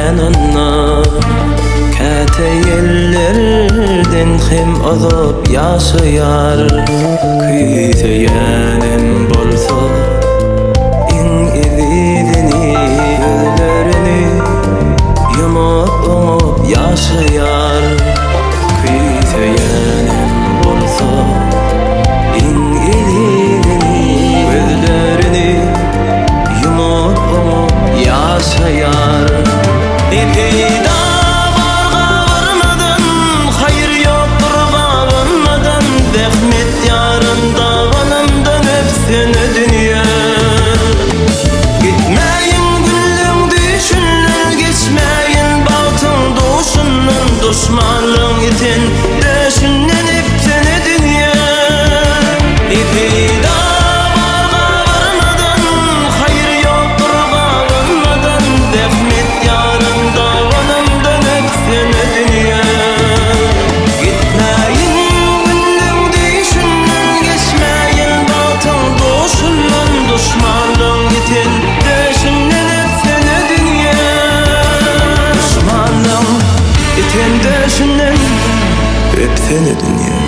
ben ona. Käte yerlerden hem alıp yaşayar. Küyteyenim bolsa İngilizini, gözlerini yumup yaşayar. Küyteyenim bolsa İngilizini, gözlerini yumup yaşayar. İpida varga varmadan, hayır yoktur bağlanmadan, zahmet yarında vanamdan öpsene dünya. Gitmeyin güllüğün düşünün, geçmeyin baltın duşunun, düşmanlığın itin düşünün öpsene dünya. İpida öpsene dünya.